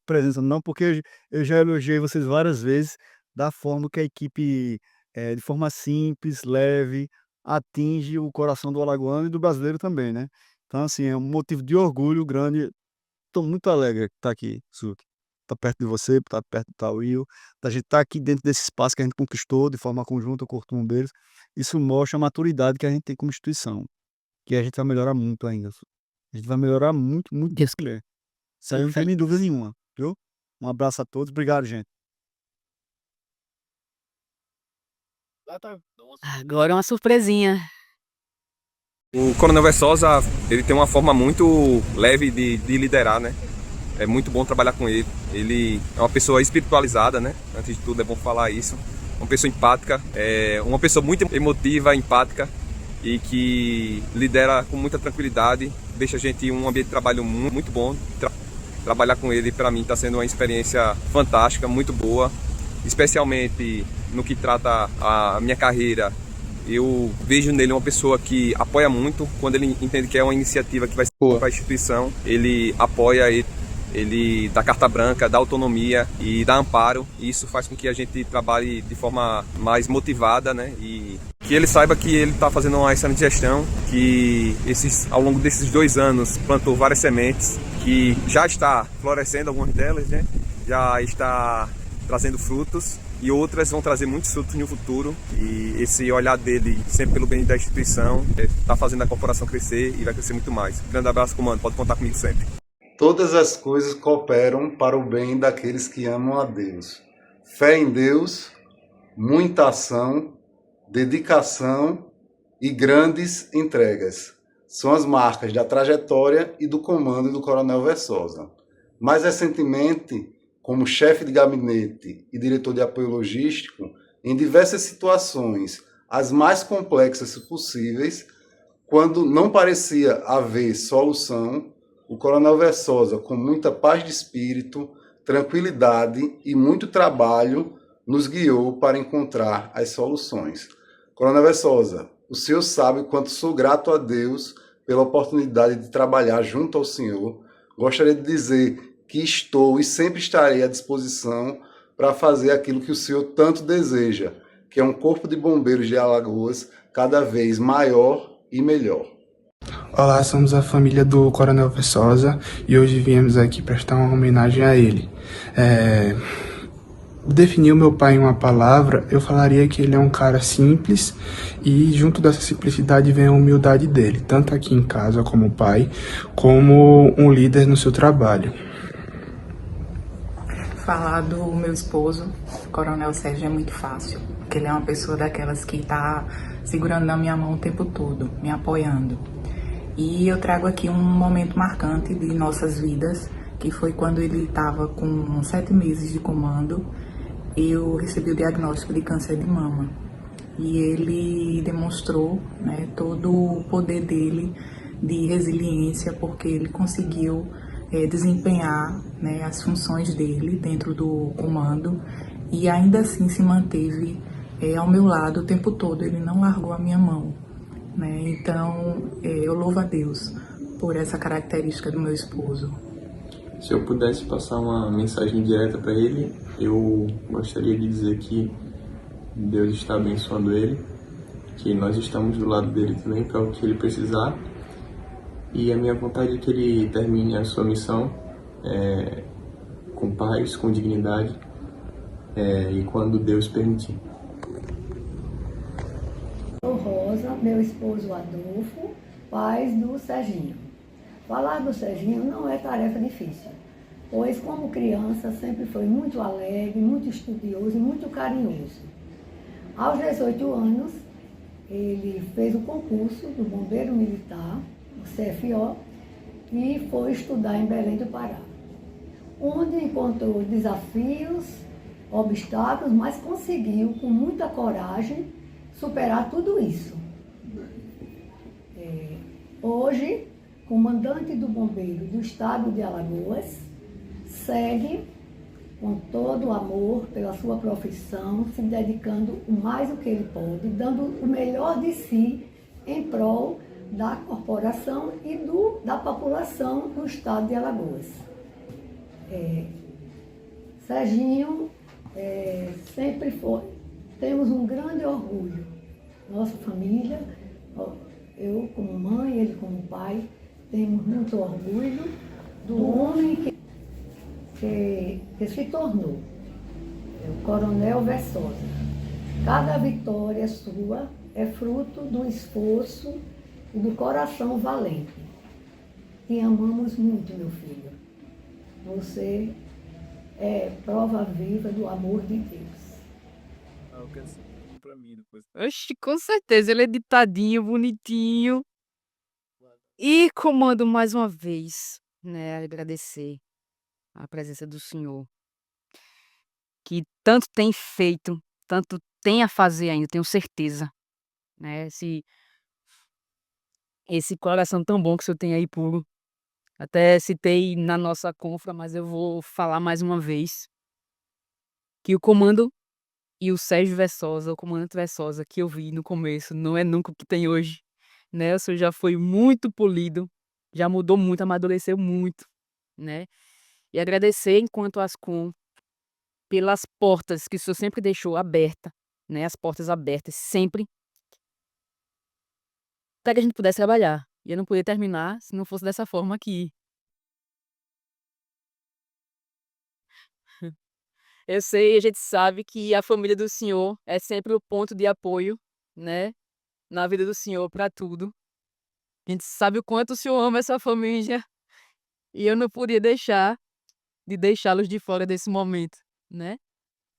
presença não, porque eu já elogiei vocês várias vezes, da forma que a equipe, de forma simples, leve, atinge o coração do alagoano e do brasileiro também, né. Então assim, é um motivo de orgulho grande. Estou muito alegre de estar aqui, Suki. Estar perto de você, estar perto do Tauil, da gente estar aqui dentro desse espaço que a gente conquistou de forma conjunta, o Corpo de Bombeiros. Isso mostra a maturidade que a gente tem como instituição, que a gente vai melhorar muito ainda, Suki. A gente vai melhorar muito, muito Deus mesmo. Isso aí eu queira. não tenho nem dúvida nenhuma, viu. Um abraço a todos, obrigado gente. Agora uma surpresinha. O Coronel Versosa, ele tem uma forma muito leve de liderar, né? É muito bom trabalhar com ele. Ele é uma pessoa espiritualizada, né? Antes de tudo é bom falar isso. Uma pessoa empática, uma pessoa muito emotiva, empática e que lidera com muita tranquilidade, deixa a gente em um ambiente de trabalho muito bom. Trabalhar com ele, para mim, está sendo uma experiência fantástica, muito boa. especialmente no que trata a minha carreira. Eu vejo nele uma pessoa que apoia muito. Quando ele entende que é uma iniciativa que vai ser para a instituição, ele apoia, ele dá carta branca, dá autonomia e dá amparo. E isso faz com que a gente trabalhe de forma mais motivada, né? E que ele saiba que ele está fazendo uma excelente gestão, que ao longo desses 2 anos plantou várias sementes, que já está florescendo algumas delas, né? Já está trazendo frutos e outras vão trazer muitos frutos no futuro. E esse olhar dele, sempre pelo bem da instituição, está fazendo a corporação crescer e vai crescer muito mais. Grande abraço, comando. Pode contar comigo sempre. Todas as coisas cooperam para o bem daqueles que amam a Deus. Fé em Deus, muita ação, dedicação e grandes entregas. São as marcas da trajetória e do comando do Coronel Versosa. Mais recentemente, como chefe de gabinete e diretor de apoio logístico, em diversas situações, as mais complexas possíveis, quando não parecia haver solução, o Coronel Versosa, com muita paz de espírito, tranquilidade e muito trabalho, nos guiou para encontrar as soluções. Coronel Versosa, o senhor sabe o quanto sou grato a Deus pela oportunidade de trabalhar junto ao senhor. Gostaria de dizer que estou e sempre estarei à disposição para fazer aquilo que o senhor tanto deseja, que é um corpo de bombeiros de Alagoas cada vez maior e melhor. Olá, somos a família do Coronel Versosa e hoje viemos aqui prestar uma homenagem a ele. Definir o meu pai em uma palavra, eu falaria que ele é um cara simples e junto dessa simplicidade vem a humildade dele, tanto aqui em casa como pai, como um líder no seu trabalho. Falar do meu esposo, Coronel Sérgio, é muito fácil, porque ele é uma pessoa daquelas que está segurando na minha mão o tempo todo, me apoiando. E eu trago aqui um momento marcante de nossas vidas, que foi quando ele estava com 7 meses de comando. Eu recebi o diagnóstico de câncer de mama. E ele demonstrou, né, todo o poder dele de resiliência, porque ele conseguiu desempenhar, né, as funções dele dentro do comando e ainda assim se manteve ao meu lado o tempo todo. Ele não largou a minha mão. Né? Então, eu louvo a Deus por essa característica do meu esposo. Se eu pudesse passar uma mensagem direta para ele, eu gostaria de dizer que Deus está abençoando ele, que nós estamos do lado dele também para o que ele precisar, e a minha vontade é que ele termine a sua missão com paz, com dignidade e quando Deus permitir. Rosa, meu esposo Adolfo, pais do Serginho. Falar do Serginho não é tarefa difícil, pois como criança sempre foi muito alegre, muito estudioso e muito carinhoso. Aos 18 anos, ele fez o concurso do Bombeiro Militar, o CFO, e foi estudar em Belém do Pará, onde encontrou desafios, obstáculos, mas conseguiu, com muita coragem, superar tudo isso. Hoje, comandante do Bombeiro do Estado de Alagoas, segue com todo o amor pela sua profissão, se dedicando o mais o que ele pode, dando o melhor de si em prol da corporação e da população do Estado de Alagoas. Serginho sempre foi. Temos um grande orgulho. Nossa família, eu como mãe, ele como pai, temos muito orgulho do homem que se tornou, o Coronel Versosa. Cada vitória sua é fruto do esforço e do coração valente. Te amamos muito, meu filho. Você é prova viva do amor de Deus. Pra mim depois. Oxe, com certeza, ele é ditadinho, bonitinho. E comando mais uma vez, né, agradecer a presença do senhor, que tanto tem feito, tanto tem a fazer ainda, tenho certeza, né, esse coração tão bom que o senhor tem aí puro. Até citei na nossa confra, mas eu vou falar mais uma vez. que o comando e o Sérgio Versosa, o comandante Versosa que eu vi no começo, não é nunca o que tem hoje. Nelson já foi muito polido, já mudou muito, amadureceu muito, né? E agradecer enquanto Ascom pelas portas que o senhor sempre deixou aberta, né? As portas abertas sempre para que a gente pudesse trabalhar. E eu não podia terminar se não fosse dessa forma aqui. Eu sei, a gente sabe que a família do senhor é sempre o ponto de apoio, né? Na vida do senhor para tudo. A gente sabe o quanto o senhor ama essa família e eu não podia deixar de deixá-los de fora desse momento, né?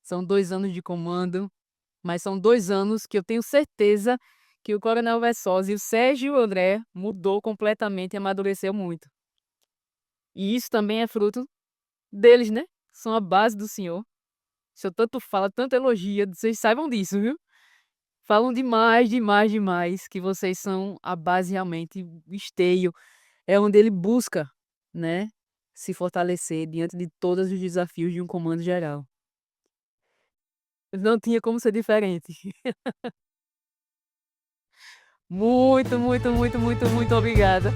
São 2 anos de comando, mas são 2 anos que eu tenho certeza que o Coronel Versosa e o Sérgio e o André mudou completamente e amadureceu muito. E isso também é fruto deles, né? São a base do senhor. O senhor tanto fala, tanto elogia, vocês saibam disso, viu? Falam demais, demais, demais, que vocês são a base realmente, o esteio, é onde ele busca, né, se fortalecer diante de todos os desafios de um comando geral. Não tinha como ser diferente. Muito, muito, muito, muito, muito obrigada.